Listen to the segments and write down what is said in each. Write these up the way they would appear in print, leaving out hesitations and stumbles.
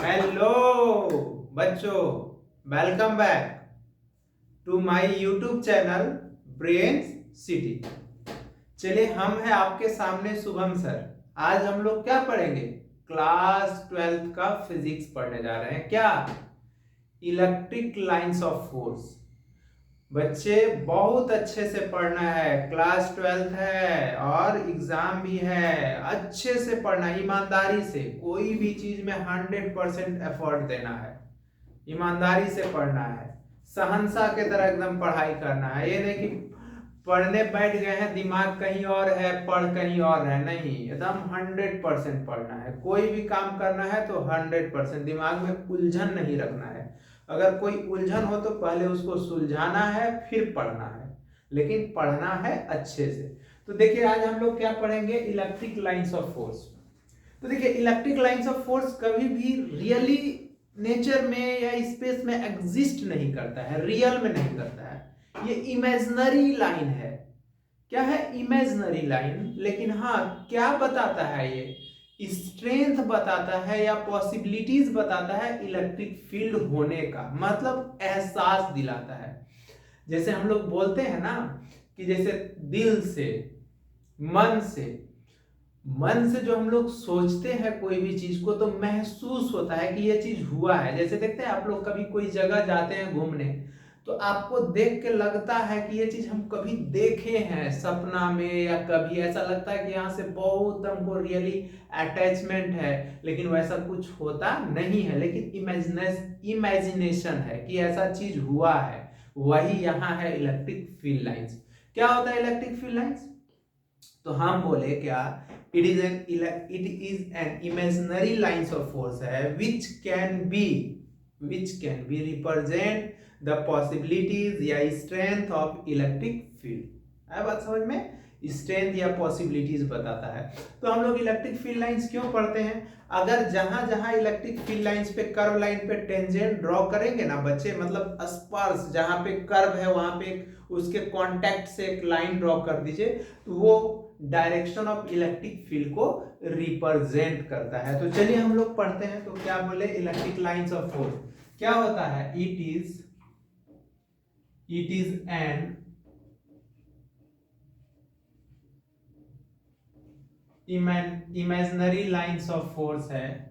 Hello बच्चों, welcome back to my YouTube channel Brains City. चलिए, हम हैं आपके सामने शुभम सर। आज हम लोग क्या पढ़ेंगे? क्लास 12th का फिजिक्स पढ़ने जा रहे हैं। क्या? Electric lines of force. बच्चे बहुत अच्छे से पढ़ना है, क्लास 12th है और एग्जाम भी है। अच्छे से पढ़ना, ईमानदारी से, कोई भी चीज में 100% एफर्ट देना है, ईमानदारी से पढ़ना है, शहंशाह के तरह एकदम पढ़ाई करना है। ये नहीं कि पढ़ने बैठ गए हैं, दिमाग कहीं और है, पढ़ कहीं और है। नहीं, एकदम 100% पढ़ना है। कोई भी काम करना है तो 100%, दिमाग में उलझन नहीं रखना है। अगर कोई उलझन हो तो पहले उसको सुलझाना है, फिर पढ़ना है, लेकिन पढ़ना है अच्छे से। तो देखिए, आज हम लोग क्या पढ़ेंगे? Electric lines of force. तो देखिए, इलेक्ट्रिक लाइंस ऑफ फोर्स कभी भी रियली नेचर में या स्पेस में एग्जिस्ट नहीं करता है, रियल में नहीं करता है। ये इमेजिनरी लाइन है। क्या है? Imaginary line. लेकिन हाँ, क्या बताता है ये? स्ट्रेंथ बताता है या पॉसिबिलिटीज बताता है इलेक्ट्रिक फील्ड होने का, मतलब एहसास दिलाता है। जैसे हम लोग बोलते हैं ना कि जैसे दिल से, मन से, मन से जो हम लोग सोचते हैं कोई भी चीज को, तो महसूस होता है कि ये चीज हुआ है। जैसे देखते हैं आप लोग, कभी कोई जगह जाते हैं घूमने, तो आपको देख के लगता है कि ये चीज हम कभी देखे हैं सपना में, या कभी ऐसा लगता है कि यहाँ से बहुत हमको रियली अटैचमेंट है। लेकिन वैसा कुछ होता नहीं है, लेकिन इमेजिनेशन है कि ऐसा चीज हुआ है। वही यहाँ है इलेक्ट्रिक फील्ड लाइंस। क्या होता है इलेक्ट्रिक फील्ड लाइंस? तो हम बोले क्या, it is an imaginary lines of force है, which can be represent the possibilities या स्ट्रेंथ ऑफ इलेक्ट्रिक फील्ड। है बात समझ में? स्ट्रेंथ या पॉसिबिलिटीज बताता है। तो हम लोग इलेक्ट्रिक फील्ड लाइंस क्यों पढ़ते हैं? अगर जहां जहां इलेक्ट्रिक फील्ड लाइंस पे, कर्व लाइन पे टेंजेंट ड्रॉ करेंगे ना बच्चे, मतलब स्पर्श, जहां पे कर्व है वहां पे उसके कांटेक्ट से एक लाइन ड्रॉ कर दीजिए, तो वो डायरेक्शन ऑफ इलेक्ट्रिक फील्ड को रिप्रेजेंट करता है। तो चलिए हम लोग पढ़ते हैं। तो क्या बोले? इलेक्ट्रिक लाइंस ऑफ फोर्स क्या होता है? It is an imaginary lines of force है,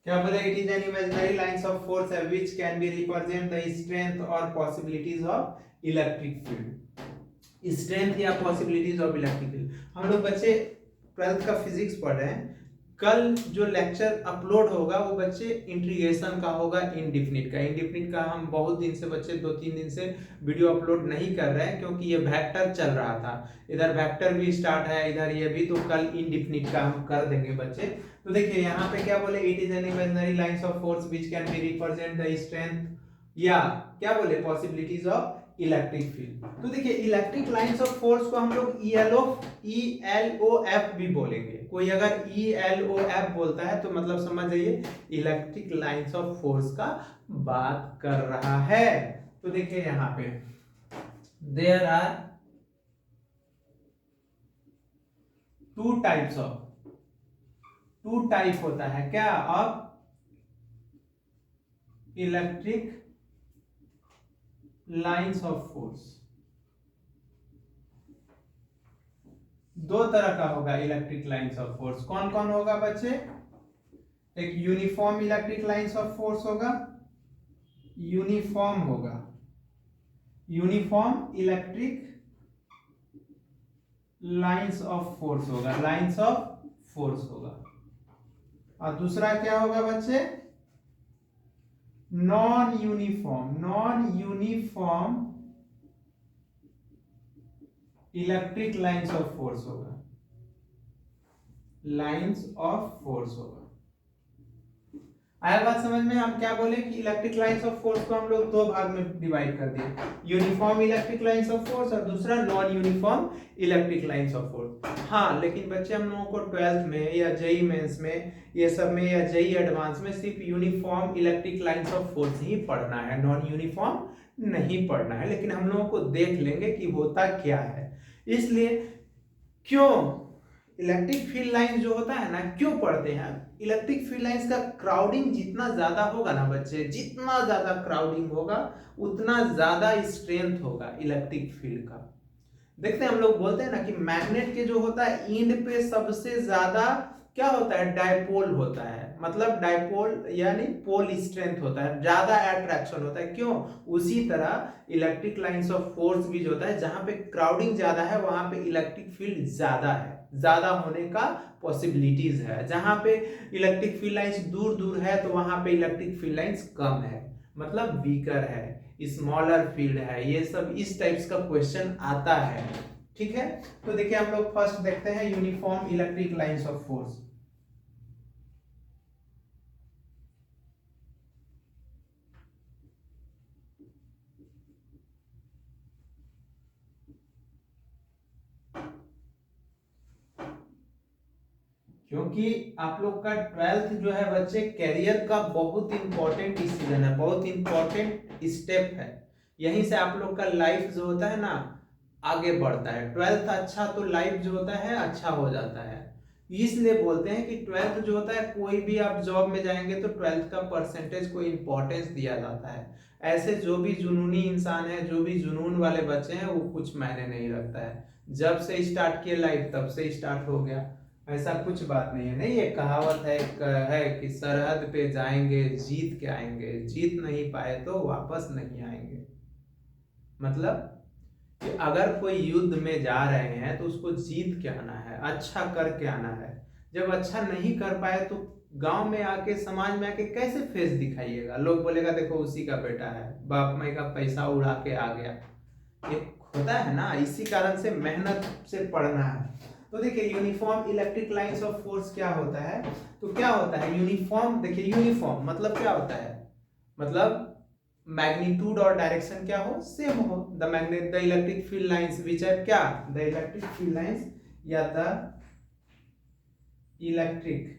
क्या बोले? It is an imaginary lines of force है which can be represent the strength और possibilities of electric field. Strength या पॉसिबिलिटीज ऑफ इलेक्ट्रिक फील्ड। हम लोग बच्चे 12th का फिजिक्स पढ़ रहे हैं। कल जो लेक्चर अपलोड होगा वो बच्चे इंटीग्रेशन का होगा, इनडिफिनिट का। इनडिफिनिट का हम बहुत दिन से बच्चे 2-3 दिन से वीडियो अपलोड नहीं कर रहे हैं, क्योंकि ये वेक्टर चल रहा था। इधर वेक्टर भी स्टार्ट है, इधर ये भी। तो कल इनडिफिनिट का हम कर देंगे बच्चे। तो देखिए यहाँ पे क्या बोले? It is an imaginary lines of force which can be represent the strength या क्या बोले, पॉसिबिलिटीज ऑफ इलेक्ट्रिक फील्ड। तो देखिए, इलेक्ट्रिक लाइंस ऑफ फोर्स को हम लोग ELOF भी बोलेंगे। कोई अगर ELOF बोलता है तो मतलब समझ जाइए इलेक्ट्रिक लाइंस ऑफ फोर्स का बात कर रहा है। तो देखिए यहाँ पे देयर आर टू टाइप होता है क्या, of electric lines of force. दो तरह का होगा इलेक्ट्रिक लाइंस ऑफ फोर्स। कौन कौन होगा बच्चे? एक uniform electric lines of force होगा, यूनिफॉर्म होगा, uniform electric lines of force होगा, लाइंस ऑफ फोर्स होगा। और दूसरा क्या होगा बच्चे? Non uniform electric lines of force होगा, लाइंस ऑफ फोर्स होगा। आया बात समझ में? हम क्या बोले कि इलेक्ट्रिक लाइंस ऑफ फोर्स को हम लोग दो भाग में डिवाइड कर दिए, uniform electric lines of force और दूसरा non uniform electric lines of force. हाँ, लेकिन बच्चे हम लोगों को 12th में या जेई मेंस में ये सब में या जेई एडवांस में सिर्फ uniform electric lines of force ही पढ़ना है, नॉन यूनिफॉर्म नहीं पढ़ना है। लेकिन हम लोगों को देख लेंगे कि होता क्या है। इसलिए क्यों इलेक्ट्रिक फील्ड लाइन जो होता है ना, क्यों पढ़ते हैं? इलेक्ट्रिक फील्ड लाइंस का क्राउडिंग जितना ज्यादा होगा ना बच्चे, जितना ज्यादा क्राउडिंग होगा उतना ज्यादा स्ट्रेंथ होगा इलेक्ट्रिक फील्ड का। देखते हैं, हम लोग बोलते हैं ना कि मैग्नेट के जो होता है इंड पे सबसे ज्यादा क्या होता है, डायपोल होता है। मतलब डायपोल यानी पोल स्ट्रेंथ होता है, ज्यादा अट्रैक्शन होता है। क्यों? उसी तरह इलेक्ट्रिक लाइंस ऑफ फोर्स भी जो होता है, जहां पे क्राउडिंग ज्यादा है वहां पे इलेक्ट्रिक फील्ड ज्यादा है, ज्यादा होने का पॉसिबिलिटीज है। जहां पे इलेक्ट्रिक फील्ड लाइंस दूर दूर है तो वहां पे इलेक्ट्रिक फील्ड लाइंस कम है, मतलब वीकर है, स्मॉलर फील्ड है। ये सब इस टाइप्स का क्वेश्चन आता है। ठीक है, तो देखिए हम लोग फर्स्ट देखते हैं uniform electric lines of force. क्योंकि आप लोग का 12th जो है बच्चे कैरियर का बहुत इंपॉर्टेंट डिसीजन है, बहुत इंपॉर्टेंट स्टेप है। यहीं से आप लोग का लाइफ जो होता है ना आगे बढ़ता है। 12th अच्छा तो लाइफ जो होता है अच्छा हो जाता है। इसलिए बोलते हैं कि 12th जो होता है, कोई भी आप जॉब में जाएंगे तो 12th का परसेंटेज को इंपॉर्टेंस दिया जाता है। ऐसे जो भी जुनूनी इंसान है, जो भी जुनून वाले बच्चे हैं, वो कुछ मायने नहीं रखता है। जब से स्टार्ट किए लाइफ तब से स्टार्ट हो गया, ऐसा कुछ बात नहीं है। नहीं, ये कहावत है, एक है कि सरहद पे जाएंगे जीत के आएंगे, जीत नहीं पाए तो वापस नहीं आएंगे। मतलब कि अगर कोई युद्ध में जा रहे हैं तो उसको जीत के आना है, अच्छा करके आना है। जब अच्छा नहीं कर पाए तो गांव में आके, समाज में आके कैसे फेस दिखाइएगा? लोग बोलेगा देखो उसी का बेटा है, बाप माई का पैसा उड़ा के आ गया। ये होता है ना, इसी कारण से मेहनत से पढ़ना है। तो देखिए uniform electric lines of force क्या होता है? तो क्या होता है यूनिफॉर्म? देखिए यूनिफॉर्म मतलब क्या होता है, मतलब मैग्नीट्यूड और डायरेक्शन क्या हो, सेम हो। The magnet the electric field lines which are क्या, द इलेक्ट्रिक फील्ड लाइंस या the electric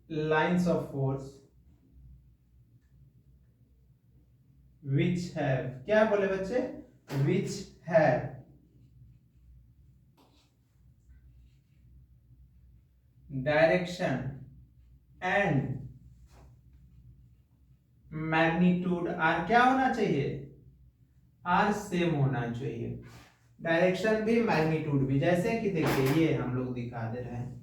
lines of force which have, क्या बोले बच्चे, which have direction and magnitude are क्या होना चाहिए, आर सेम होना चाहिए। डायरेक्शन भी मैग्नीट्यूड भी। जैसे कि देखिए ये हम लोग दिखा दे रहे हैं,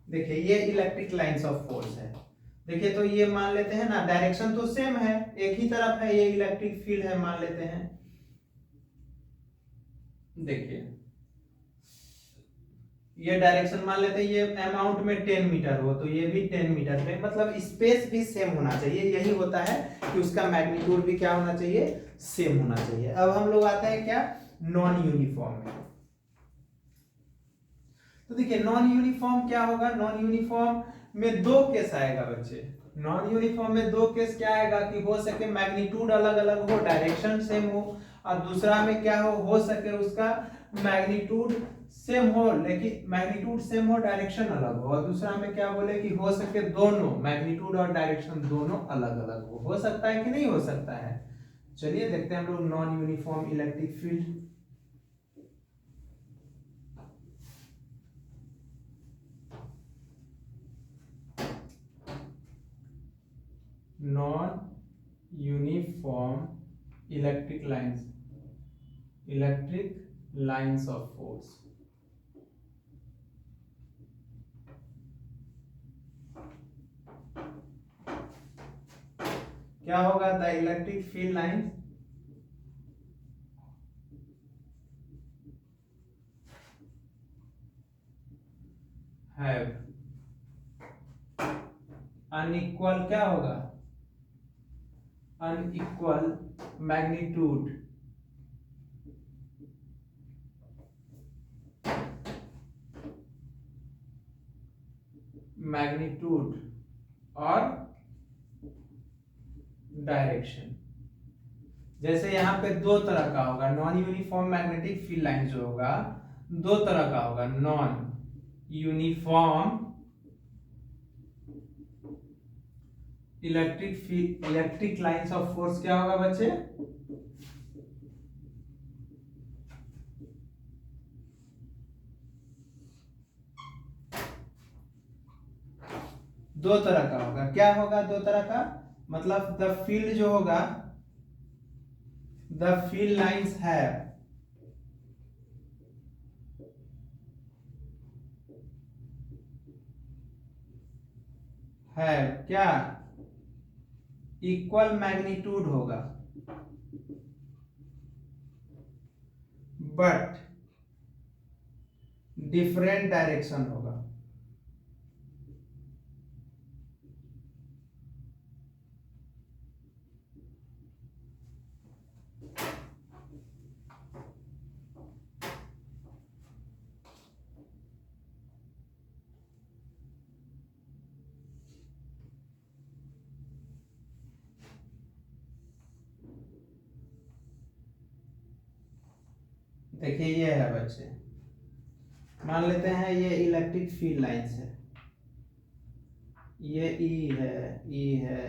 देखिए ये इलेक्ट्रिक लाइंस ऑफ फोर्स है। देखिए तो ये मान लेते हैं ना, डायरेक्शन तो सेम है, एक ही तरफ है, ये इलेक्ट्रिक फील्ड है मान लेते हैं। देखिए ये डायरेक्शन मान लेते हैं, ये अमाउंट में 10 मीटर हो तो ये भी 10 मीटर पे, मतलब स्पेस भी सेम होना चाहिए। यही होता है कि उसका मैग्नीट्यूड भी क्या होना चाहिए, सेम होना चाहिए। अब हम लोग आते हैं क्या, नॉन यूनिफॉर्म में। तो देखिए नॉन यूनिफॉर्म क्या होगा, नॉन यूनिफॉर्म में दो केस आएगा बच्चे। नॉन यूनिफॉर्म में दो केस क्या आएगा कि हो सके मैग्नीट्यूड अलग अलग हो, डायरेक्शन सेम हो, और दूसरा में क्या हो सके उसका मैग्नीट्यूड सेम हो, लेकिन मैग्नीट्यूड सेम हो डायरेक्शन अलग हो। और दूसरा में क्या बोले कि हो सके दोनों मैग्नीट्यूड और डायरेक्शन दोनों अलग अलग हो सकता है कि नहीं हो सकता है? चलिए देखते हैं हम लोग non uniform electric field. Non uniform electric lines, electric lines of force. क्या होगा, the electric field line have unequal, क्या होगा, अनइक्वल मैग्नीट्यूड और डायरेक्शन। जैसे यहाँ पे दो तरह का होगा, non uniform magnetic field line जो होगा दो तरह का होगा, non uniform electric lines of force क्या होगा बच्चे, दो तरह का होगा। क्या होगा दो तरह का, मतलब द फील्ड जो होगा, द फील्ड लाइंस है क्या, इक्वल मैग्नीट्यूड होगा, बट डिफरेंट डायरेक्शन होगा। देखिए ये है बच्चे, मान लेते हैं ये इलेक्ट्रिक फील्ड लाइंस है, ये ई है।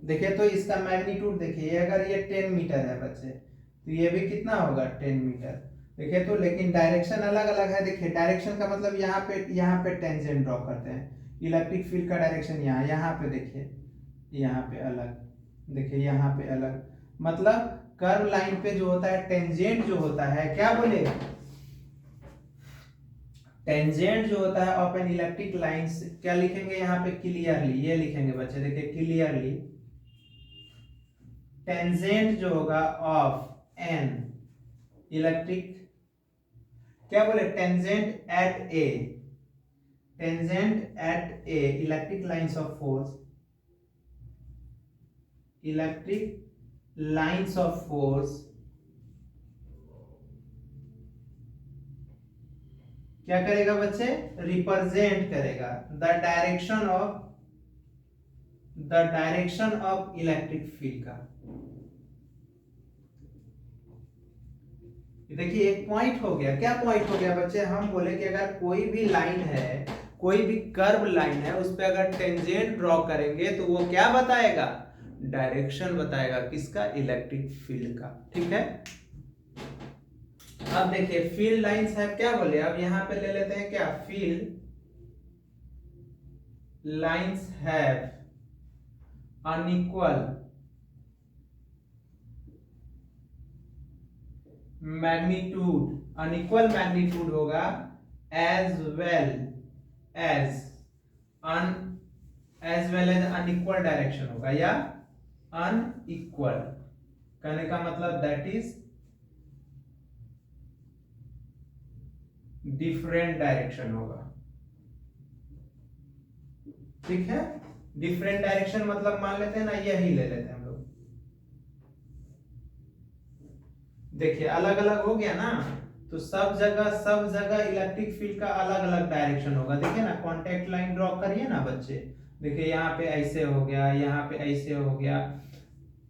देखिए तो इसका मैग्नीट्यूड देखिए, अगर ये 10 मीटर है बच्चे तो ये भी कितना होगा 10 मीटर। देखिए तो लेकिन डायरेक्शन अलग अलग है। देखिए डायरेक्शन का मतलब यहाँ पे टेंजेंट ड्रॉ करते हैं, इलेक्ट्रिक फील्ड का डायरेक्शन यहाँ पे देखिए, यहाँ पे अलग, देखिए यहाँ पे अलग, मतलब कर्व लाइन पे जो होता है टेंजेंट जो होता है, क्या बोले, टेंजेंट जो होता है ऑफ एन इलेक्ट्रिक लाइंस, क्या लिखेंगे यहाँ पे क्लियरली, ये लिखेंगे बच्चे देखिए क्लियरली, टेंजेंट जो होगा ऑफ एन इलेक्ट्रिक, क्या बोले, tangent at A electric lines of force, electric lines of force क्या करेगा बच्चे, रिप्रेजेंट करेगा the direction of electric field का। देखिए एक पॉइंट हो गया, क्या पॉइंट हो गया बच्चे, हम बोले कि अगर कोई भी लाइन है, कोई भी कर्व लाइन है, उस पे अगर टेंजेंट ड्रॉ करेंगे तो वो क्या बताएगा, डायरेक्शन बताएगा, किसका, इलेक्ट्रिक फील्ड का। ठीक है, अब देखिए फील्ड लाइंस है, क्या बोले, अब यहां पे ले लेते हैं क्या, field lines have unequal magnitude, unequal magnitude होगा as well as unequal direction होगा, या अनइक्वल कहने का मतलब दैट इज डिफरेंट डायरेक्शन होगा। ठीक है, डिफरेंट डायरेक्शन मतलब मान लेते हैं ना, यही ले लेते हैं हम लोग। देखिए अलग अलग हो गया ना, तो सब जगह इलेक्ट्रिक फील्ड का अलग अलग डायरेक्शन होगा। देखिए ना, कॉन्टेक्ट लाइन ड्रॉ करिए ना बच्चे, देखिए यहाँ पे ऐसे हो गया, यहाँ पे ऐसे हो गया,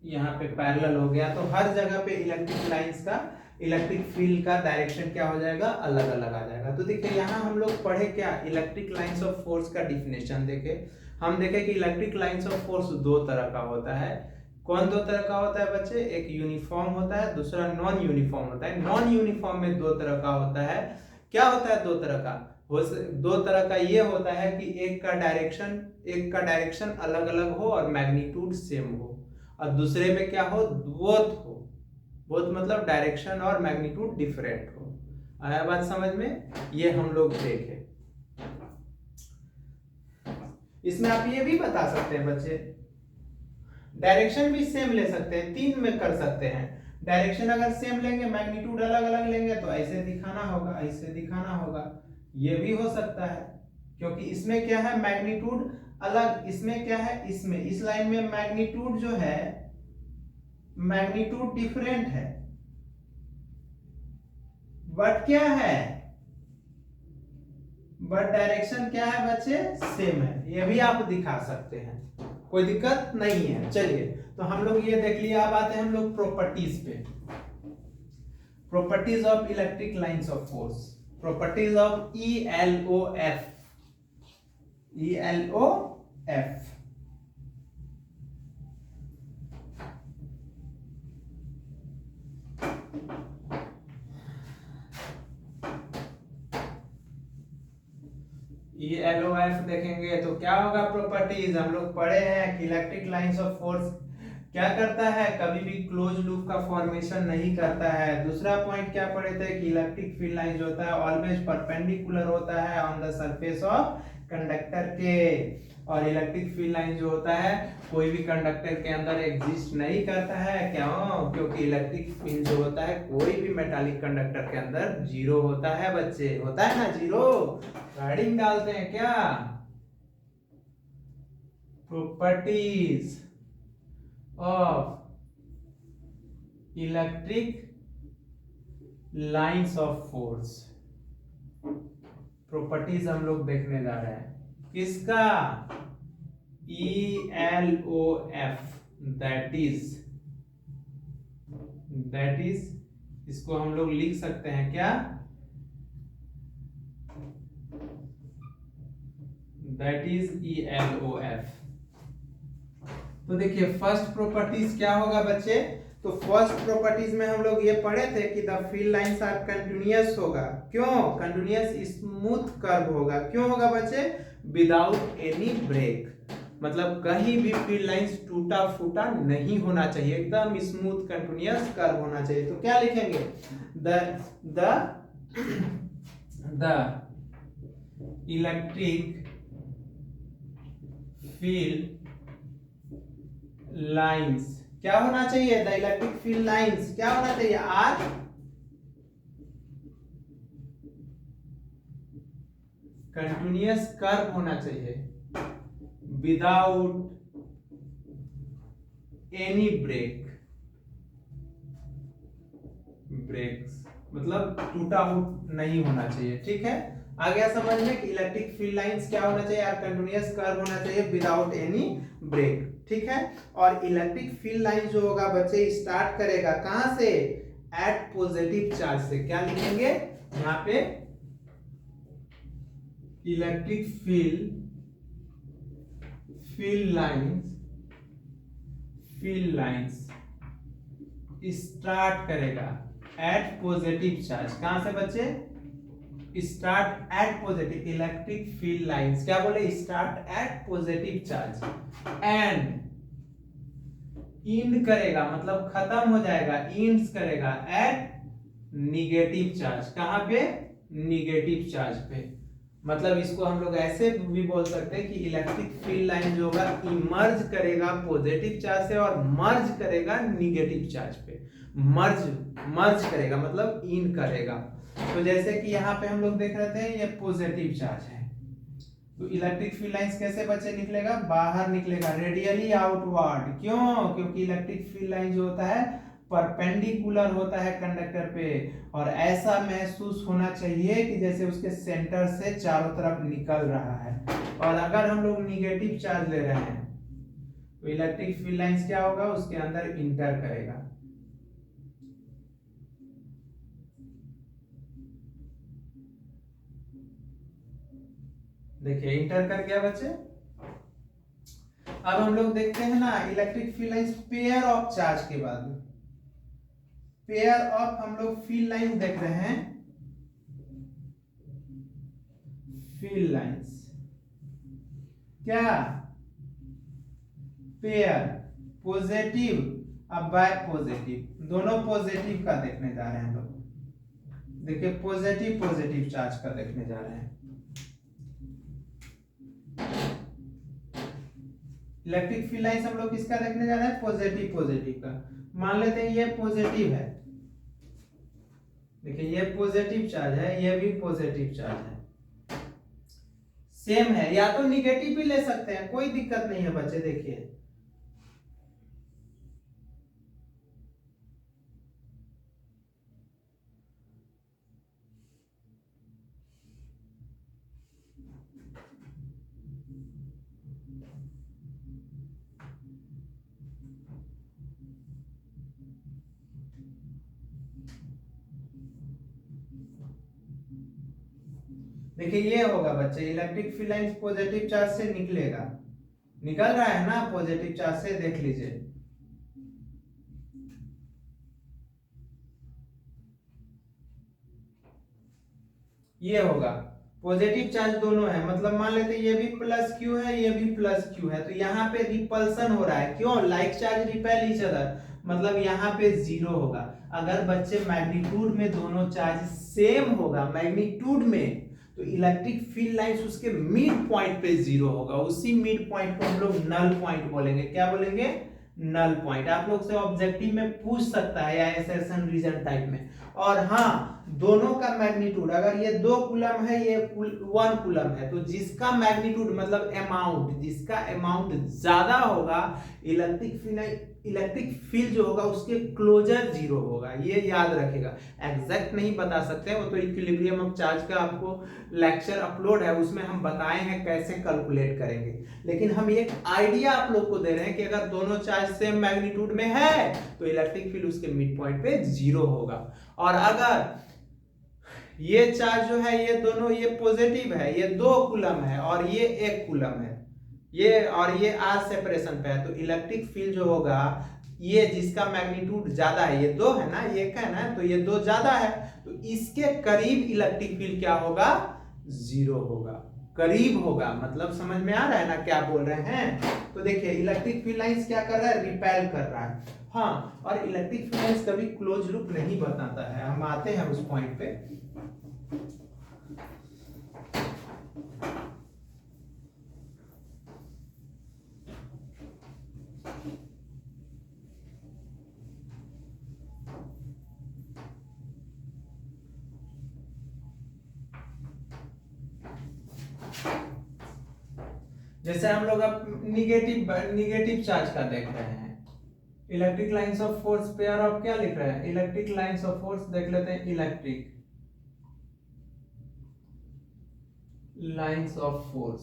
यहाँ पे पैरेलल हो गया, तो हर जगह पे इलेक्ट्रिक लाइंस का, इलेक्ट्रिक फील्ड का डायरेक्शन क्या हो जाएगा, अलग अलग आ जाएगा। तो देखिए यहाँ हम लोग पढ़े क्या, इलेक्ट्रिक लाइंस ऑफ फोर्स का डिफिनेशन देखे, हम देखे कि इलेक्ट्रिक लाइंस ऑफ फोर्स दो तरह का होता है। कौन दो तरह का होता है बच्चे, एक यूनिफॉर्म होता है, दूसरा नॉन यूनिफॉर्म होता है। नॉन यूनिफॉर्म में दो तरह का होता है, क्या होता है दो तरह का, दो तरह का ये होता है कि एक का डायरेक्शन अलग अलग हो और मैग्नीट्यूड सेम हो, और दूसरे में क्या हो, बोथ मतलब डायरेक्शन और मैग्नीट्यूड डिफरेंट हो। आया बात समझ में, ये हम लोग देखे। इसमें आप ये भी बता सकते हैं बच्चे, डायरेक्शन भी सेम ले सकते हैं, तीन में कर सकते हैं। डायरेक्शन अगर सेम लेंगे, मैग्नीट्यूड अलग अलग लेंगे, तो ऐसे दिखाना होगा, ऐसे दिखाना होगा, ये भी हो सकता है, क्योंकि इसमें क्या है, मैग्नीट्यूड अलग, इसमें क्या है, इसमें इस लाइन में मैग्नीट्यूड जो है, मैग्नीट्यूड डिफरेंट है, बट क्या है, बट डायरेक्शन क्या है बच्चे, सेम है। ये भी आप दिखा सकते हैं, कोई दिक्कत नहीं है। चलिए, तो हम लोग ये देख लिया। अब आते हैं हम लोग प्रॉपर्टीज पे। Properties of electric lines of force, properties of ELOF, ELOF। ELOF देखेंगे तो क्या होगा, प्रॉपर्टीज हम लोग पढ़े हैं कि इलेक्ट्रिक लाइंस ऑफ फोर्स क्या करता है, कभी भी क्लोज लूप का फॉर्मेशन नहीं करता है। दूसरा पॉइंट क्या पढ़े थे कि इलेक्ट्रिक फील्ड लाइन जो होता है ऑलवेज परपेंडिकुलर होता है on the surface of conductor के, और इलेक्ट्रिक फील्ड लाइन जो होता है कोई भी कंडक्टर के अंदर एग्जिस्ट नहीं करता है। क्यों? क्योंकि इलेक्ट्रिक फील्ड जो होता है कोई भी मेटालिक कंडक्टर के अंदर जीरो होता है बच्चे, होता है ना जीरो, राइडिंग डालते हैं क्या। Properties of electric lines of force, properties हम लोग देखने जा रहे हैं किसका, ELOF, दैट इज इसको हम लोग लिख सकते हैं क्या, दैट इज ELOF। तो देखिए फर्स्ट प्रॉपर्टीज क्या होगा बच्चे, तो फर्स्ट प्रॉपर्टीज में हम लोग ये पढ़े थे कि the field lines are continuous होगा। क्यों? कंटिन्यूअस स्मूथ कर्व होगा। क्यों होगा बच्चे? विदाउट एनी ब्रेक, मतलब कहीं भी फील्ड लाइंस टूटा फूटा नहीं होना चाहिए, एकदम स्मूथ कंटिन्यूअस कर्व होना चाहिए। तो क्या लिखेंगे, द इलेक्ट्रिक फील्ड लाइंस क्या होना चाहिए, द इलेक्ट्रिक फील्ड लाइंस क्या होना चाहिए, आर कंटिन्यूअस कर्व होना चाहिए विदाउट एनी ब्रेक्स, मतलब टूटा नहीं होना चाहिए। ठीक है, आ गया समझ में कि इलेक्ट्रिक फील्ड लाइंस क्या होना चाहिए, आर कंटिन्यूअस कर्व होना चाहिए विदाउट एनी ब्रेक। ठीक है, और इलेक्ट्रिक फील्ड लाइन जो होगा बच्चे स्टार्ट करेगा कहां से, एट पॉजिटिव चार्ज से। क्या लिखेंगे यहाँ पे, इलेक्ट्रिक फील्ड लाइंस स्टार्ट करेगा एट पॉजिटिव चार्ज। कहां से बच्चे, start at positive, electric field lines क्या बोले, start at positive charge and end करेगा, मतलब खत्म हो जाएगा, इंड्स करेगा एट निगेटिव चार्ज। कहां पे, निगेटिव चार्ज पे। मतलब इसको हम लोग ऐसे भी बोल सकते हैं कि इलेक्ट्रिक फील्ड लाइन जो होगा इमर्ज करेगा पॉजिटिव चार्ज से और मर्ज करेगा निगेटिव चार्ज पे। मर्ज करेगा मतलब इन करेगा। तो जैसे कि यहाँ पे हम लोग देख रहे थे ये पॉजिटिव चार्ज है, तो इलेक्ट्रिक फील्ड लाइंस कैसे बच्चे निकलेगा, बाहर निकलेगा, रेडियली आउटवर्ड। क्यों? क्योंकि इलेक्ट्रिक फील्ड लाइन जो होता है परपेंडिकुलर होता है कंडक्टर पे, और ऐसा महसूस होना चाहिए कि जैसे उसके सेंटर से चारों तरफ निकल रहा है। और अगर हम लोग निगेटिव चार्ज ले रहे हैं तो इलेक्ट्रिक फील्ड लाइंस क्या होगा, उसके अंदर इंटर करेगा। देखिए इंटर कर गया बच्चे। अब हम लोग देखते हैं ना electric field lines pair of charge के बाद, पेयर ऑफ हम लोग फील्ड लाइंस देख रहे हैं, फील्ड लाइंस क्या, पेयर पॉजिटिव अब बाय पॉजिटिव, दोनों पॉजिटिव का देखने जा रहे हैं हम लोग। देखिए पॉजिटिव चार्ज का देखने जा रहे हैं। इलेक्ट्रिक फील्ड लाइंस हम लोग किसका देखने जा रहे हैं, पॉजिटिव का। मान लेते हैं ये पॉजिटिव है, देखिए ये पॉजिटिव चार्ज है, ये भी पॉजिटिव चार्ज है। सेम है, या तो निगेटिव भी ले सकते हैं, कोई दिक्कत नहीं है बच्चे। देखिए देखिए ये होगा बच्चे, electric field lines positive charge से निकलेगा, निकल रहा है ना पॉजिटिव चार्ज से, देख लीजिए। ये होगा पॉजिटिव चार्ज दोनों है, मतलब मान लेते हैं ये भी प्लस क्यू है, ये भी प्लस क्यू है, तो यहाँ पे रिपल्सन हो रहा है, क्यों? Like charge repel each other, मतलब यहाँ पे जीरो होगा। अगर बच्चे मैग्नीट्यूड में दोनों चार्ज सेम होगा, मैग्नीट्यूड में, तो इलेक्ट्रिक फील्ड लाइंस उसके मिड पॉइंट पे जीरो होगा। उसी मिड पॉइंट को हम लोग नल पॉइंट बोलेंगे। क्या बोलेंगे? Null point. आप लोग से ऑब्जेक्टिव में पूछ सकता है या एसेशन रीजन टाइप में। और हाँ, दोनों का मैग्नीट्यूड, अगर ये 2 कूलम है, ये 1 कूलम है, तो जिसका मैग्नीट्यूड मतलब अमाउंट, जिसका अमाउंट ज्यादा होगा, इलेक्ट्रिक फील्ड जो होगा उसके क्लोजर जीरो होगा। ये याद रखेगा। एग्जैक्ट नहीं बता सकते, वो तो इक्विलिब्रियम ऑफ चार्ज का आपको लेक्चर अपलोड है, उसमें हम बताए हैं कैसे कैलकुलेट करेंगे। लेकिन हम एक आइडिया आप लोग को दे रहे हैं कि अगर दोनों चार्ज सेम मैग्नीट्यूड में है तो इलेक्ट्रिक फील्ड उसके मिड पॉइंट पे जीरो होगा। और अगर ये चार्ज जो है, ये दोनों, ये पॉजिटिव है, ये 2 कूलम है और ये 1 कूलम है, ये और ये आर सेपरेशन पे है, तो इलेक्ट्रिक फील्ड जो होगा, ये जिसका मैग्नीट्यूड ज्यादा है, ये 2 है ना, ये 1 है ना, तो ये 2 ज्यादा है, तो इसके करीब इलेक्ट्रिक फील्ड क्या होगा? जीरो होगा, करीब होगा। मतलब समझ में आ रहा है ना क्या बोल रहे हैं? तो देखिए इलेक्ट्रिक फील्ड लाइंस क्या कर रहा है? रिपेल कर रहा है। हाँ, और इलेक्ट्रिक फील्ड लाइंस कभी क्लोज लूप नहीं बताता है, हम आते हैं उस पॉइंट पे। जैसे हम लोग अब निगेटिव चार्ज का देख रहे हैं, electric lines of force, pair of क्या लिख रहे हैं? इलेक्ट्रिक लाइंस ऑफ फोर्स देख लेते हैं। इलेक्ट्रिक लाइंस ऑफ फोर्स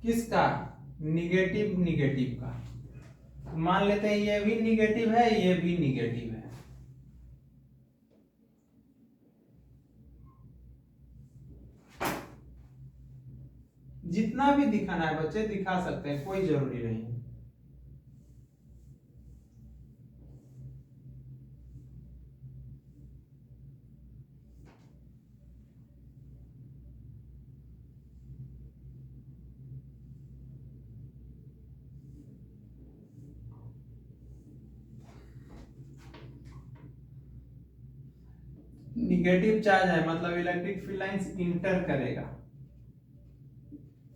किसका? निगेटिव का। मान लेते हैं ये भी निगेटिव है, ये भी निगेटिव है। जितना भी दिखाना है बच्चे दिखा सकते हैं, कोई जरूरी नहीं है। निगेटिव चार्ज है, मतलब इलेक्ट्रिक फील्ड लाइंस इंटर करेगा।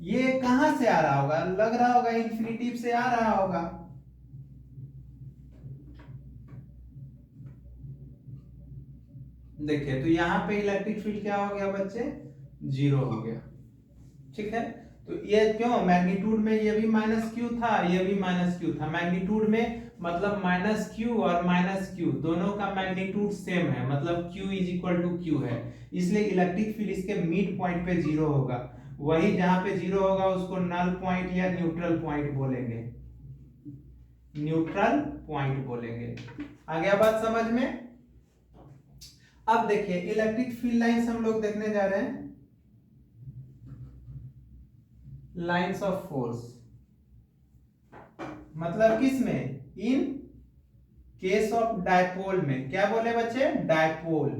ये कहां से आ रहा होगा? लग रहा होगा इंफिनिटिव से आ रहा होगा। देखिए तो यहां पे इलेक्ट्रिक फील्ड क्या हो गया बच्चे? जीरो हो गया। ठीक है, तो ये क्यों? मैग्नीट्यूड में ये भी माइनस क्यू था, ये भी माइनस क्यू था। मैग्नीट्यूड में मतलब माइनस क्यू और माइनस क्यू दोनों का मैग्नीट्यूड सेम है, मतलब Q is equal to Q है, इसलिए इलेक्ट्रिक फील्ड इसके मिड पॉइंट पे जीरो होगा। वही जहां पे जीरो होगा उसको नल पॉइंट या न्यूट्रल पॉइंट बोलेंगे, न्यूट्रल पॉइंट बोलेंगे। आ गया बात समझ में? अब देखिए इलेक्ट्रिक फील्ड लाइंस हम लोग देखने जा रहे हैं, लाइंस ऑफ फोर्स, मतलब किस में? इन केस ऑफ डायपोल में। क्या बोले बच्चे? डायपोल।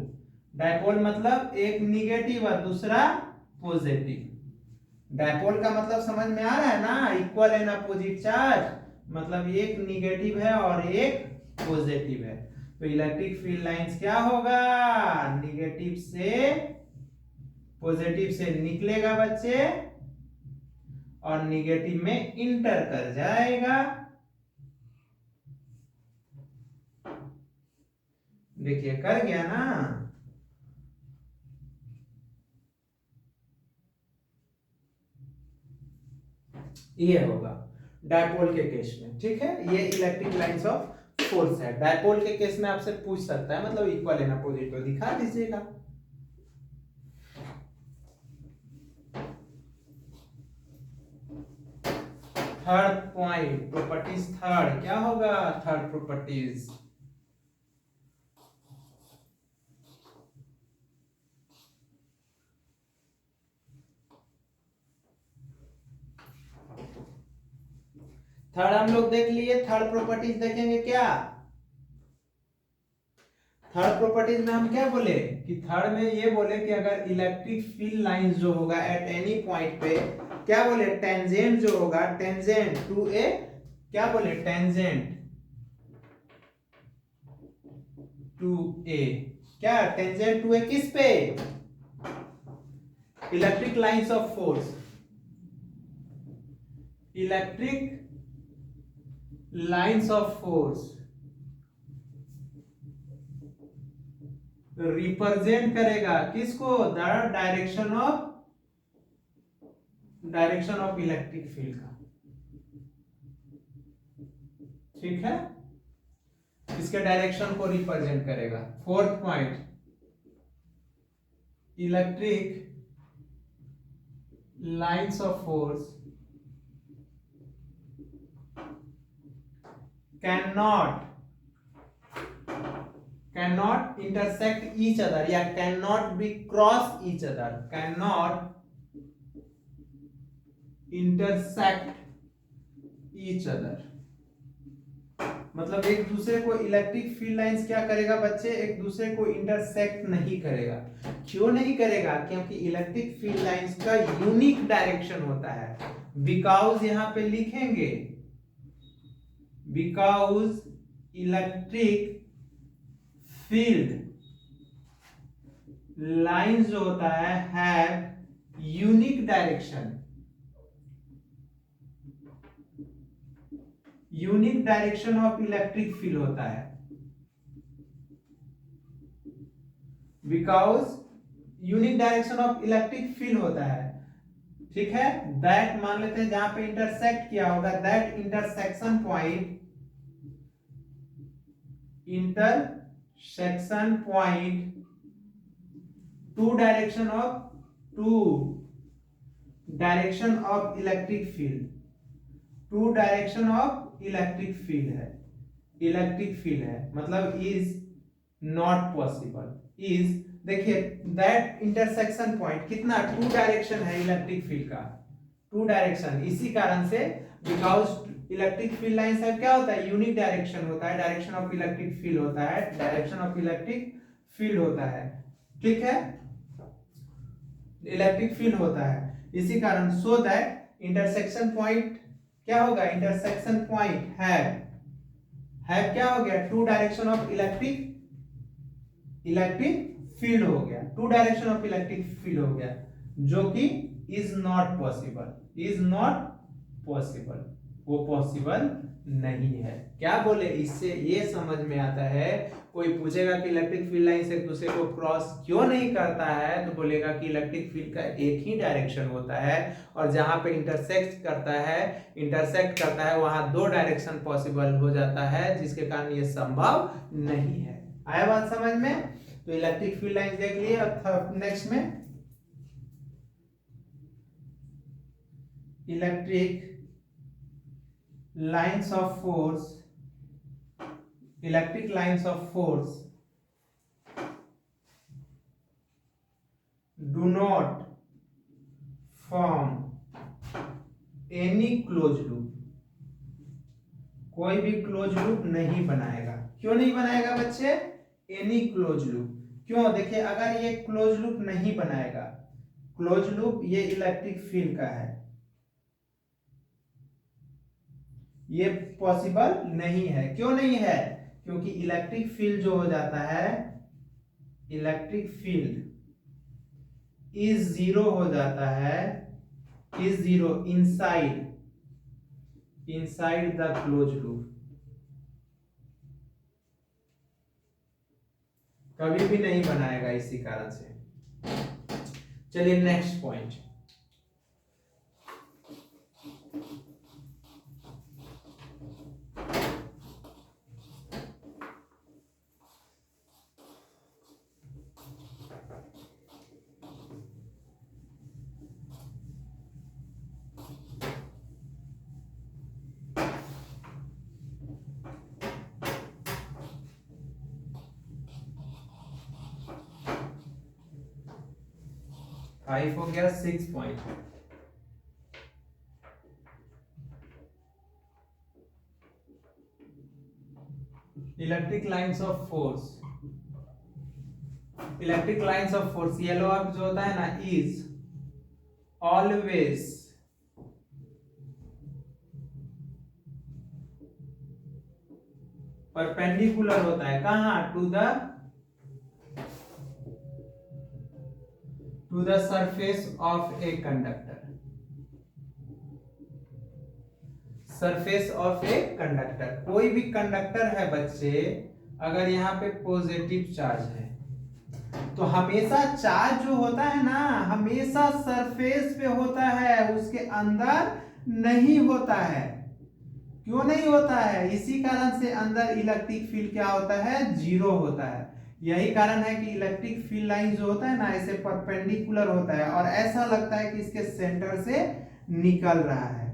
डायपोल मतलब एक निगेटिव और दूसरा पॉजिटिव। डायपोल का मतलब समझ में आ रहा है ना? इक्वल एंड अपोजिट चार्ज, मतलब एक निगेटिव है और एक पॉजिटिव है, तो इलेक्ट्रिक फील्ड लाइंस क्या होगा? निगेटिव से पॉजिटिव से निकलेगा बच्चे और निगेटिव में इंटर कर जाएगा। देखिए, कर गया ना? ये होगा डायपोल के केस में, ठीक है। ये इलेक्ट्रिक लाइंस ऑफ फोर्स है। डायपोल के केस में आपसे पूछ सकता है, मतलब इक्वल एंड अपोजिट को दिखा दीजिएगा। थर्ड पॉइंट, प्रॉपर्टीज थर्ड क्या होगा? थर्ड प्रॉपर्टीज थर्ड हम लोग देख लिए। थर्ड प्रॉपर्टीज देखेंगे क्या? थर्ड प्रॉपर्टीज में हम क्या बोले कि थर्ड में ये बोले कि अगर इलेक्ट्रिक फील्ड लाइंस जो होगा एट एनी पॉइंट पे, क्या बोले, टेंजेंट जो होगा, टेंजेंट टू ए, क्या बोले, टेंजेंट टू ए, क्या टेंजेंट टू ए किस पे? Electric lines of force, electric lines of force represent करेगा किसको? The direction of electric field का, ठीक है। इसके डायरेक्शन को रिप्रेजेंट करेगा। Fourth point, electric lines of force cannot intersect each other या cannot be cross each other, cannot intersect each other। मतलब एक दूसरे को इलेक्ट्रिक फील्ड लाइंस क्या करेगा बच्चे? एक दूसरे को इंटरसेक्ट नहीं करेगा। क्यों नहीं करेगा? क्योंकि इलेक्ट्रिक फील्ड लाइंस का यूनिक डायरेक्शन होता है। बिकॉज यहां पे लिखेंगे, बिकॉज इलेक्ट्रिक फील्ड लाइंस जो होता है have unique direction, unique direction of electric field होता है। Because unique direction of electric field होता है, ठीक है। दैट मान लेते हैं जहां पे इंटरसेक्ट किया होगा, that intersection point, intersection point two direction of electric field, two direction of electric field है, इलेक्ट्रिक फील्ड है, मतलब इज नॉट पॉसिबल। इज, देखिए दैट इंटरसेक्शन पॉइंट कितना, टू डायरेक्शन है इलेक्ट्रिक फील्ड का, टू डायरेक्शन। इसी कारण से बिकॉज इलेक्ट्रिक फील्ड लाइन से क्या होता है? यूनिक डायरेक्शन होता है, डायरेक्शन ऑफ इलेक्ट्रिक फील्ड होता है, डायरेक्शन ऑफ इलेक्ट्रिक फील्ड होता है, ठीक है, इलेक्ट्रिक फील्ड होता है। इसी कारण सो दैट इंटरसेक्शन पॉइंट क्या होगा? इंटरसेक्शन पॉइंट है क्या हो गया? Two direction of electric field हो गया, two direction of electric field हो गया, जो कि is not possible, is not possible, वो पॉसिबल नहीं है। क्या बोले? इससे ये समझ में आता है, कोई पूछेगा कि इलेक्ट्रिक फील्ड लाइन से एक दूसरे को क्रॉस क्यों नहीं करता है, तो बोलेगा कि इलेक्ट्रिक फील्ड का एक ही डायरेक्शन होता है, और जहां पे इंटरसेक्ट करता है वहां दो डायरेक्शन पॉसिबल हो जाता है, जिसके कारण ये संभव नहीं है। आया बात समझ में? तो इलेक्ट्रिक फील्ड लाइन देख लिए। अब नेक्स्ट में electric lines of force, electric lines of force do not form any closed loop, कोई भी क्लोज लूप नहीं बनाएगा। क्यों नहीं बनाएगा बच्चे? Any close loop. क्यों? देखिए अगर ये क्लोज लूप नहीं बनाएगा, क्लोज लूप ये इलेक्ट्रिक फील्ड का है, ये पॉसिबल नहीं है। क्यों नहीं है? क्योंकि इलेक्ट्रिक फील्ड जो हो जाता है, इलेक्ट्रिक फील्ड इज जीरो हो जाता है, is zero inside the close loop, कभी भी नहीं बनाएगा इसी कारण से। चलिए नेक्स्ट पॉइंट, 5 हो गया, 6 point. Electric lines of force, electric lines of force, yellow arc जो होता है ना, इज ऑलवेज परपेंडिकुलर होता है, कहां, to the surface of a conductor, surface of a conductor. कोई भी कंडक्टर है बच्चे, अगर यहाँ पे पॉजिटिव चार्ज है तो हमेशा चार्ज जो होता है ना, हमेशा सरफेस पे होता है, उसके अंदर नहीं होता है। क्यों नहीं होता है? इसी कारण से अंदर इलेक्ट्रिक फील्ड क्या होता है, जीरो होता है। यही कारण है कि इलेक्ट्रिक फील्ड लाइन जो होता है ना, ऐसे परपेंडिकुलर होता है और ऐसा लगता है कि इसके सेंटर से निकल रहा है।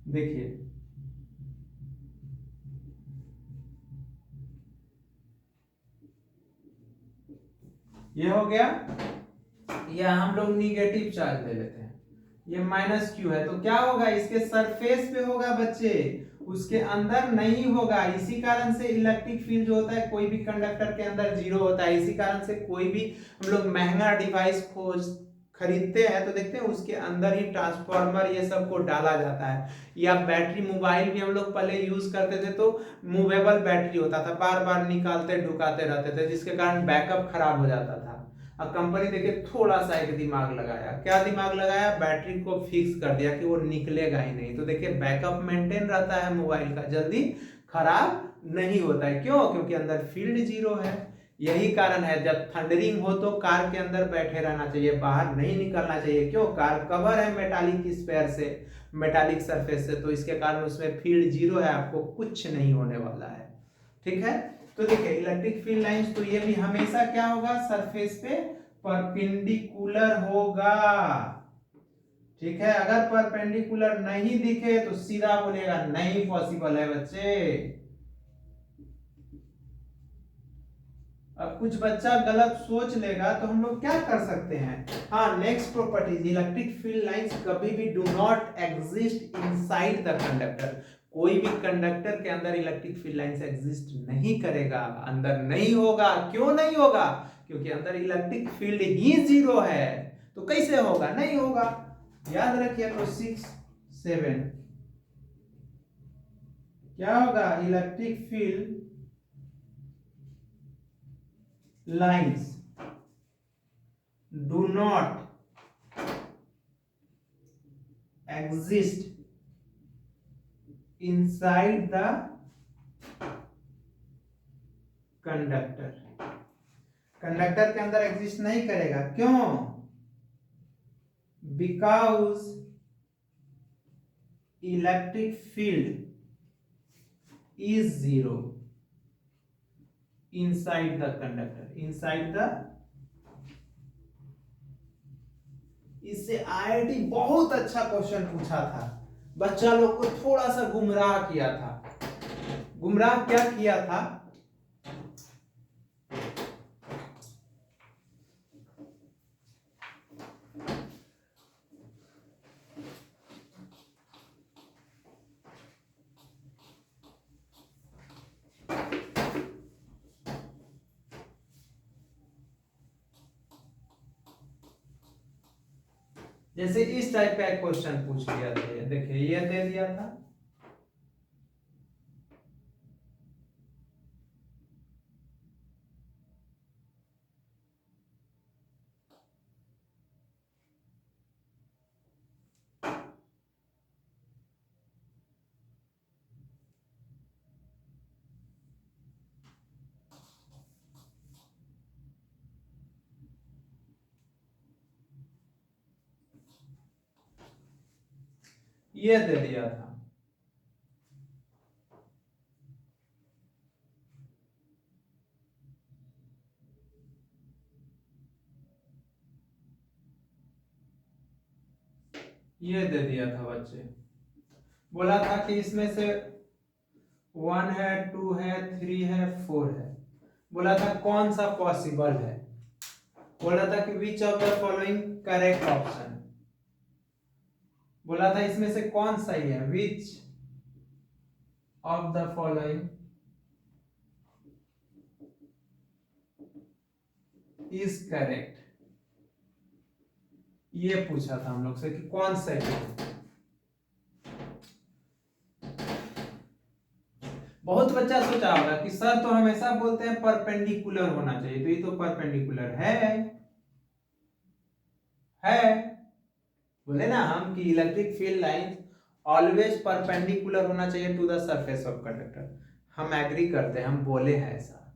देखिए, ये हो गया, या हम लोग निगेटिव चार्ज ले लेते हैं, ये माइनस क्यू है, तो क्या होगा, इसके सरफेस पे होगा बच्चे, उसके अंदर नहीं होगा। इसी कारण से इलेक्ट्रिक फील्ड जो होता है कोई भी कंडक्टर के अंदर जीरो होता है। इसी कारण से कोई भी हम लोग महंगा डिवाइस खरीदते हैं तो देखते हैं उसके अंदर ही ट्रांसफार्मर ये सब को डाला जाता है। या बैटरी, मोबाइल भी हम लोग पहले यूज करते थे तो मूवेबल बैटरी होता था, बार बार निकालते ढुकाते रहते थे, जिसके कारण बैकअप खराब हो जाता था। अब कंपनी देखिए थोड़ा सा एक दिमाग लगाया, क्या दिमाग लगाया, बैटरी को फिक्स कर दिया कि वो निकलेगा ही नहीं, तो देखिए बैकअप मेंटेन रहता है मोबाइल का, जल्दी खराब नहीं होता है। क्यों? क्योंकि अंदर फील्ड जीरो है। यही कारण है जब थंडरिंग हो तो कार के अंदर बैठे रहना चाहिए, बाहर नहीं निकलना चाहिए। क्यों? कार कवर है मेटालिक स्पेयर से, मेटालिक सरफेस से, तो इसके कारण उसमें फील्ड जीरो है, आपको कुछ नहीं होने वाला है। ठीक है, तो देखिए इलेक्ट्रिक फील्ड लाइंस, तो ये भी हमेशा क्या होगा, सरफेस पे परपेंडिकुलर होगा। ठीक है, अगर परपेंडिकुलर नहीं दिखे तो सीधा बोलेगा नहीं पॉसिबल है बच्चे। अब कुछ बच्चा गलत सोच लेगा तो हम लोग क्या कर सकते हैं, हाँ, next properties, electric field lines कभी भी do not exist inside the conductor. कोई भी कंडक्टर के अंदर इलेक्ट्रिक फील्ड लाइंस एग्जिस्ट नहीं करेगा, अंदर नहीं होगा। क्यों नहीं होगा? क्योंकि अंदर इलेक्ट्रिक फील्ड ही जीरो है, तो कैसे होगा, नहीं होगा। याद रखिए, तो 6 7 क्या होगा, electric field lines do not exist inside the conductor। Conductor के अंदर एग्जिस्ट नहीं करेगा। क्यों? Because electric field is zero inside the conductor, inside the, इससे आईआईटी बहुत अच्छा क्वेश्चन पूछा था, बच्चा लोग को थोड़ा सा गुमराह किया था। गुमराह क्या किया था, जैसे इस टाइप का एक क्वेश्चन पूछ लिया था, देखिए ये दे दिया था, ये दे दिया था, ये दे दिया था बच्चे, बोला था कि इसमें से 1 है, 2 है, 3 है, 4 है, बोला था कौन सा पॉसिबल है, बोला था कि which of the following correct option, बोला था इसमें से कौन सही है, which of the following is correct, ये पूछा था हम लोग से कि कौन सही है। बहुत बच्चा सोचा होगा कि सर तो हमेशा बोलते हैं परपेंडिकुलर होना चाहिए, तो ये तो परपेंडिकुलर है। बोले ना हम कि electric field line always perpendicular होना चाहिए to the surface of conductor, हम एग्री करते हैं, हम बोले हैं ऐसा,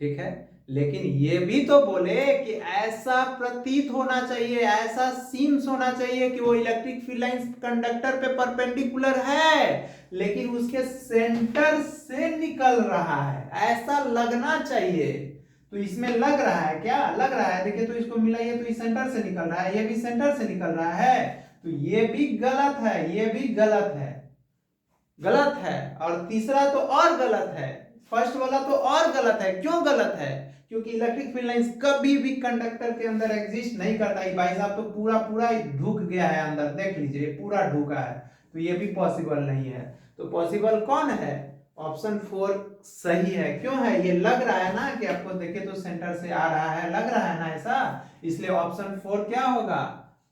ठीक है। लेकिन ये भी तो बोले कि ऐसा प्रतीत होना चाहिए, ऐसा सीम्स होना चाहिए कि वो इलेक्ट्रिक फील्ड लाइन कंडक्टर पे परपेंडिकुलर है, लेकिन उसके सेंटर से निकल रहा है, ऐसा लगना चाहिए। तो इसमें लग रहा है, क्या लग रहा है, देखिए तो इसको मिला, ये तो इस सेंटर से निकल रहा है, ये भी सेंटर से निकल रहा है, तो ये भी गलत है, ये भी गलत है, गलत है। और तीसरा तो और गलत है, फर्स्ट वाला तो और गलत है। क्यों गलत है? क्योंकि इलेक्ट्रिक फील्ड लाइंस कभी भी कंडक्टर के अंदर एग्जिस्ट नहीं करता है। भाई साहब तो पूरा पूरा ढुक गया है अंदर, देख लीजिए पूरा ढुका है, तो ये भी पॉसिबल नहीं है। तो पॉसिबल कौन है? ऑप्शन 4 सही है। क्यों है? ये लग रहा है ना कि आपको देखे तो सेंटर से आ रहा है, लग रहा है ना ऐसा, इसलिए ऑप्शन 4 क्या होगा?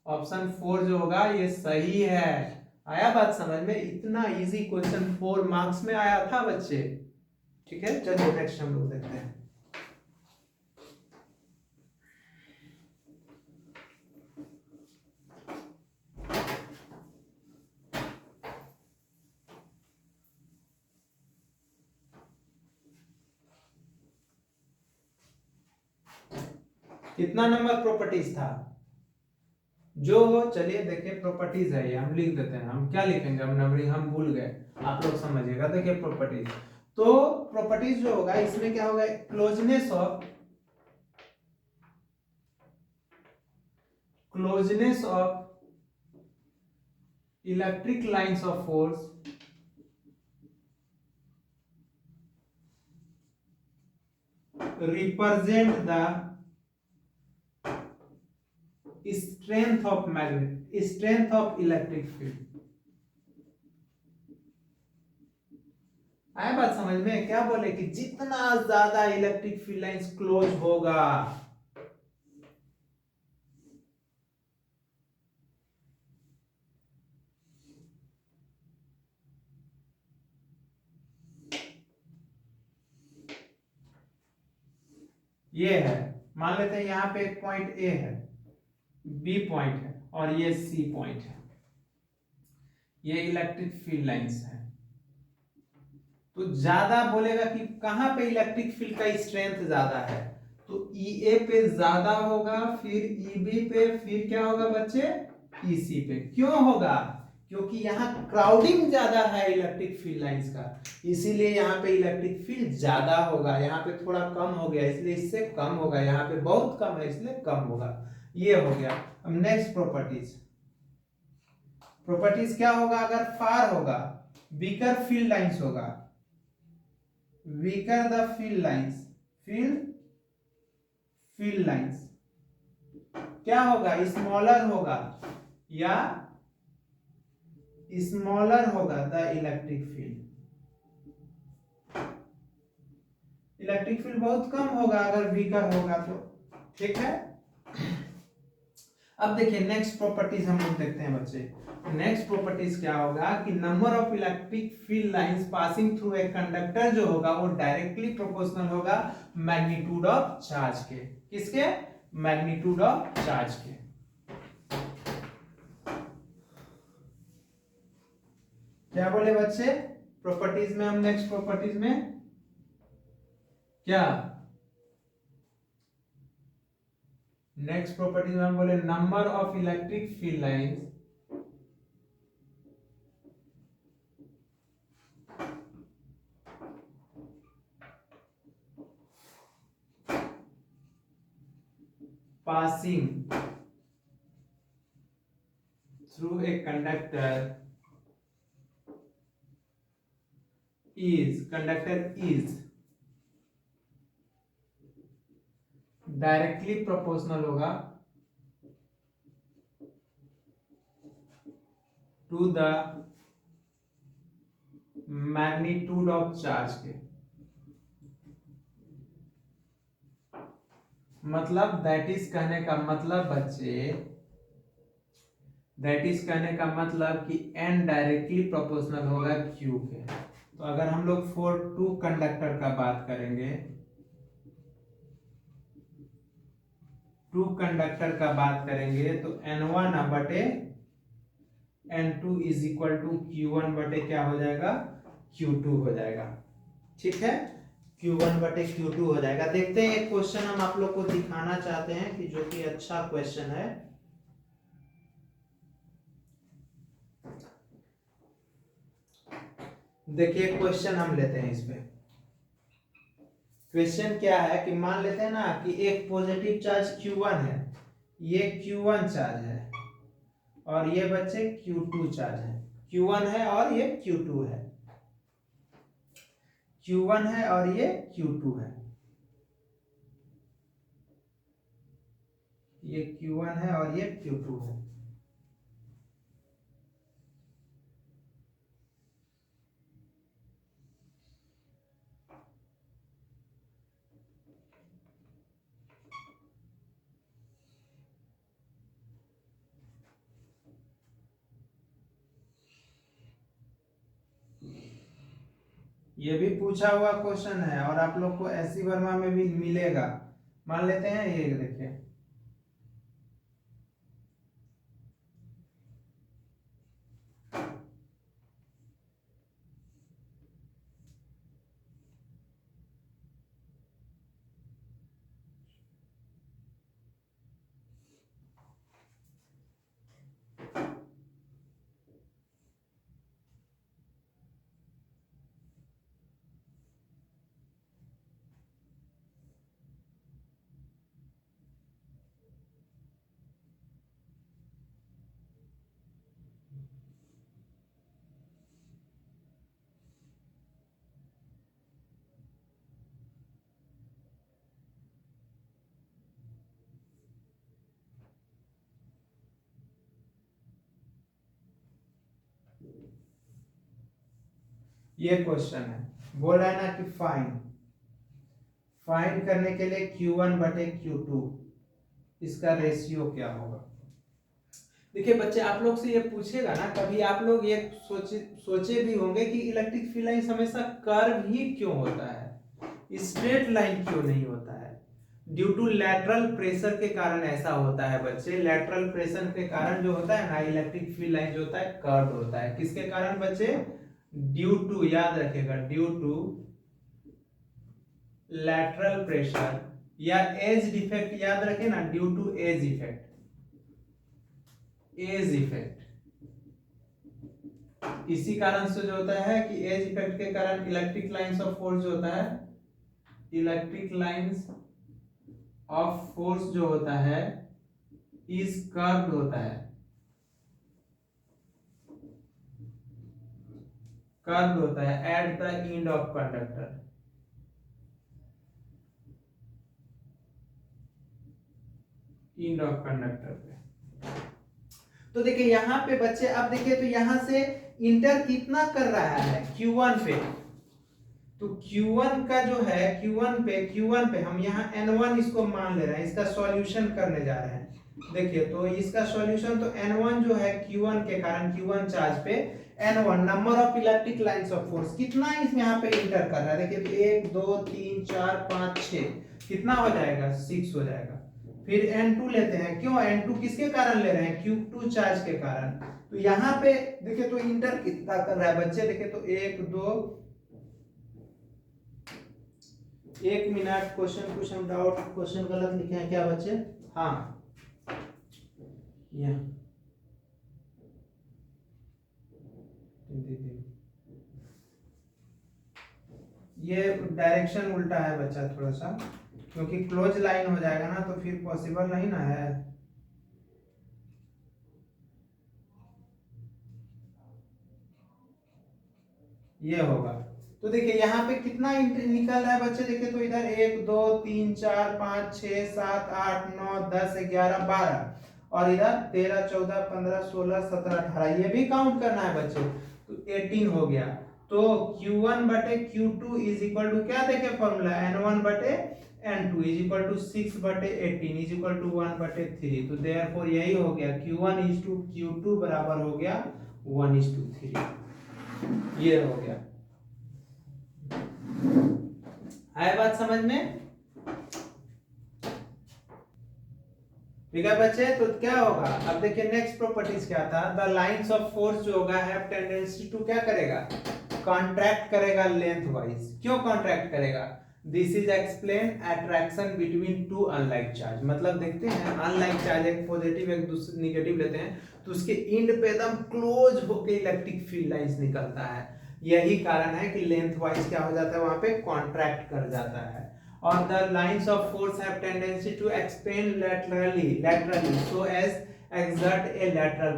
ऑप्शन 4 जो होगा ये सही है। आया बात समझ में? इतना इजी क्वेश्चन 4 मार्क्स में आया था बच्चे। ठीक है, चलिए नेक्स्ट हम लोग देखते हैं। कितना नंबर प्रॉपर्टीज था? जो चलिए देखिए प्रॉपर्टीज है ये, हम लिख देते हैं। हम क्या लिखेंगे? हम नंबरिंग हम भूल गए, आप लोग समझिएगा। देखिए प्रॉपर्टीज, तो प्रॉपर्टीज जो होगा इसमें क्या होगा? Closeness of electric lines of force represent the strength of electric field। आया बात समझ में? क्या बोले कि जितना ज्यादा इलेक्ट्रिक फील्ड लाइंस क्लोज होगा, ये है, मान लेते हैं यहां पे एक पॉइंट ए है, बी पॉइंट है और ये सी पॉइंट है, ये इलेक्ट्रिक फील्ड लाइंस है। तो ज्यादा बोलेगा कि कहां पे इलेक्ट्रिक फील्ड का स्ट्रेंथ ज्यादा है, तो ई ए पे ज्यादा होगा, फिर ई बी पे, फिर क्या होगा बच्चे? ई सी पे। क्यों होगा? क्योंकि यहाँ क्राउडिंग ज्यादा है इलेक्ट्रिक फील्ड लाइंस का, इसीलिए यहाँ पे इलेक्ट्रिक फील्ड ज्यादा होगा। यहाँ पे थोड़ा कम हो गया इसलिए इससे कम होगा, यहाँ पे बहुत कम है इसलिए कम होगा। ये हो गया। अब नेक्स्ट प्रॉपर्टीज, प्रॉपर्टीज क्या होगा? अगर फार होगा, वीकर फील्ड लाइंस होगा, weaker the field lines क्या होगा? स्मॉलर होगा या स्मॉलर होगा द इलेक्ट्रिक फील्ड बहुत कम होगा अगर वीकर होगा तो। ठीक है, अब देखिए नेक्स्ट प्रॉपर्टीज हम लोग देखते हैं बच्चे। नेक्स्ट प्रॉपर्टीज क्या होगा कि number of electric field lines passing through a conductor जो होगा वो डायरेक्टली प्रोपोर्शनल होगा मैग्नीट्यूड ऑफ चार्ज के। किसके? मैग्नीट्यूड ऑफ चार्ज के। क्या बोले बच्चे? प्रॉपर्टीज में हम नेक्स्ट प्रॉपर्टीज में क्या, नेक्स्ट प्रॉपर्टीज में हम बोले number of electric field lines passing through a conductor is directly proportional होगा to the magnitude of charge के। मतलब दैट इज कहने का मतलब बच्चे, दैट इज कहने का मतलब कि n डायरेक्टली प्रोपोर्शनल होगा q के। तो अगर हम लोग फॉर टू कंडक्टर का बात करेंगे, टू कंडक्टर का बात करेंगे तो n1 बटे n2 is equal to q1 बटे क्या हो जाएगा, q2 हो जाएगा। ठीक है, q1 बटे q2 हो जाएगा। देखते हैं एक क्वेश्चन हम आप लोग को दिखाना चाहते हैं कि जो कि अच्छा क्वेश्चन है। देखिए क्वेश्चन हम लेते हैं इसमें। क्वेश्चन क्या है कि मान लेते हैं ना कि एक पॉजिटिव चार्ज q1 है, ये q1 चार्ज है, और ये बच्चे q2 चार्ज है। q1 है और ये q2 है, q1 है और ये q2 है, ये q1 है और ये q2 है। ये भी पूछा हुआ क्वेश्चन है और आप लोग को एससी वर्मा में भी मिलेगा। मान लेते हैं ये देखिए, ये क्वेश्चन है, बोल रहा है ना कि फाइंड करने के लिए q1 बटे q2 इसका रेशियो क्या होगा। देखिए बच्चे, आप लोग से ये पूछेगा ना, कभी आप लोग ये सोचे भी होंगे कि इलेक्ट्रिक फील्ड लाइंस हमेशा कर्व ही क्यों होता है, स्ट्रेट लाइन क्यों नहीं होता है। ड्यू टू लैटरल प्रेशर के कारण ऐसा होता है बच्चे। लैटरल प्रेशर के कारण जो होता है ना, इलेक्ट्रिक फील्ड लाइन जो होता है कर्व होता है। किसके कारण बच्चे, ड्यू टू, याद रखिएगा, ड्यू टू लैटरल प्रेशर या एज डिफेक्ट, याद रखें ना, due to edge effect, edge effect. इसी कारण से जो होता है कि एज इफेक्ट के कारण इलेक्ट्रिक लाइंस ऑफ फोर्स जो होता है, इलेक्ट्रिक लाइंस ऑफ फोर्स जो होता है इज कर्व्ड होता है, कर्व्ड होता है at the end of conductor, end of conductor पे। तो देखिए यहाँ पे बच्चे, अब देखिए तो यहाँ से इंटर कितना कर रहा है, Q1 पे। तो Q1 का जो है, Q1 पे हम यहाँ N1 इसको मान ले रहे हैं, इसका सॉल्यूशन करने जा रहे हैं। देखिए तो इसका सॉल्यूशन, तो N1 जो है Q1 के कारण, Q1 चार्ज पे N1 number of electric lines of force कितना इस यहाँ पे इंटर कर रहा है। देखिए तो 1 2 3 4 5 6 कितना हो जाएगा, 6 हो जाएगा। फिर N2 लेते हैं, क्यों N2 किसके कारण ले रहे हैं, Q2 चार्ज के कारण। तो यहाँ पे देखिए तो इंटर कितना कर रहा है बच्चे, देखिए तो 1 2, 1 मिनट, क्वेश्चन कुछ हम डाउट, क्वेश्चन गलत लिखे हैं क्या बच्चे। हाँ ये डायरेक्शन उल्टा है बच्चा थोड़ा सा, क्योंकि क्लोज लाइन हो जाएगा ना तो फिर पॉसिबल नहीं ना है। ये होगा, तो देखिए यहाँ पे कितना निकल रहा है बच्चे, देखिए तो इधर 1 2 3 4 5 6 7 8 9 10 11 12 और इधर 13 14 15 16 17 18 ये भी काउंट करना है बच्चे, तो 18 हो गया। तो Q1 बटे Q2 इज इक्वल टू क्या देखे फॉर्मूला, N1 बटे N2 इज इक्वल टू 6 बटे 18 इज इक्वल टू 1 बटे 3। तो देयरफॉर यही हो गया Q1 इज टू Q2 बराबर हो गया 1:3। ये हो गया। आए बात समझ में? ठीक है बच्चे, तो क्या होगा अब देखिए नेक्स्ट प्रॉपर्टीज क्या था, द लाइंस ऑफ फोर्स जो होगा हैव टेंडेंसी टू क्या करेगा, कॉन्ट्रैक्ट करेगा लेंथ वाइज। क्यों कॉन्ट्रैक्ट करेगा? This is explain attraction between two unlike charge. मतलब देखते हैं अनलाइक चार्ज एक पॉजिटिव एक दूसरे निगेटिव लेते हैं तो उसके एंड पे एकदम क्लोज होके इलेक्ट्रिक फील्ड लाइंस निकलता है। यही कारण है कि लेंथ वाइज क्या हो जाता है, वहां पे कॉन्ट्रैक्ट कर जाता है। और the lines of force have tendency to expand laterally so as exert a lateral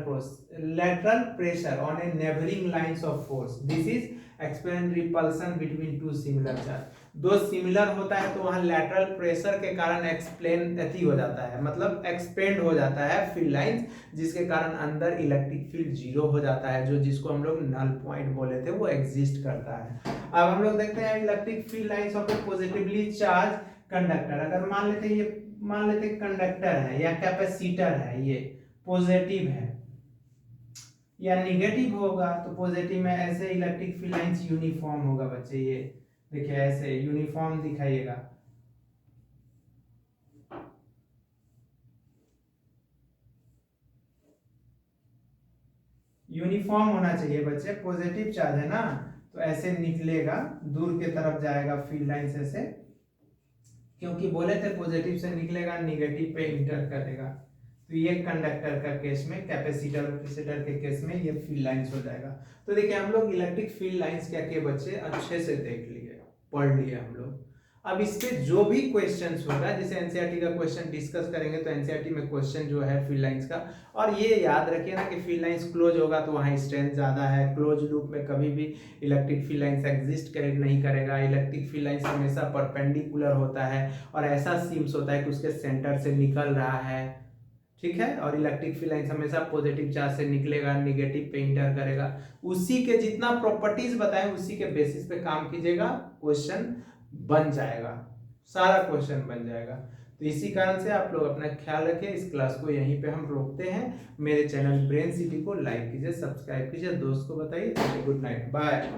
pressure on a neighboring lines of force. This is expand repulsion between two similar charge। दो सिमिलर होता है तो वहां lateral pressure के कारण explain अति हो जाता है, मतलब एक्सपेंड हो जाता है फील्ड लाइंस, जिसके कारण अंदर इलेक्ट्रिक फील्ड जीरो हो जाता है, जो जिसको हम लोग नल पॉइंट बोले थे वो एग्जिस्ट करता है। अब हम लोग देखते हैं electric field lines of A positively charge conductor. अगर मान लेते कंडक्टर है या कैपेसिटर है, ये पॉजिटिव है या निगेटिव होगा, तो पॉजिटिव में ऐसे इलेक्ट्रिक फील्ड लाइंस यूनिफॉर्म होगा बच्चे। ये देखिए ऐसे यूनिफॉर्म दिखाइएगा, यूनिफॉर्म होना चाहिए बच्चे। पॉजिटिव चार्ज है ना तो ऐसे निकलेगा, दूर के तरफ जाएगा फील्ड लाइंस ऐसे, क्योंकि बोले थे पॉजिटिव से निकलेगा निगेटिव पे इंटर करेगा। तो ये कंडक्टर का केस में, कैपेसिटर कैपेसिटर के केस में ये फील्ड लाइंस हो जाएगा। तो देखिए हम लोग इलेक्ट्रिक फील्ड लाइंस क्या के बच्चे अच्छे से देख लिए, पढ़ लिए हम लोग। अब इस पे जो भी क्वेश्चंस होगा, जैसे एनसीईआरटी का क्वेश्चन डिस्कस करेंगे तो एनसीईआरटी में क्वेश्चन जो है फील्ड लाइंस का, और ये याद रखिए ना कि फील्ड लाइंस क्लोज होगा तो वहाँ स्ट्रेंथ ज़्यादा है। क्लोज लूप में कभी भी इलेक्ट्रिक फील्ड लाइंस एग्जिस्ट नहीं करेगा। इलेक्ट्रिक फील्ड लाइंस हमेशा परपेंडिकुलर होता है और ऐसा सीम्स होता है कि उसके सेंटर से निकल रहा है, ठीक है। और इलेक्ट्रिक फील्ड लाइंस हमेशा पॉजिटिव चार्ज से निकलेगा, नेगेटिव पे इंटर करेगा। उसी के जितना प्रॉपर्टीज बताएं उसी के बेसिस पे काम कीजिएगा, क्वेश्चन बन जाएगा, सारा क्वेश्चन बन जाएगा। तो इसी कारण से आप लोग अपना ख्याल रखें। इस क्लास को यहीं पे हम रोकते हैं। मेरे चैनल ब्रेन सिटी को लाइक कीजिए, सब्सक्राइब कीजिए, दोस्त को बताइए। Good night, bye.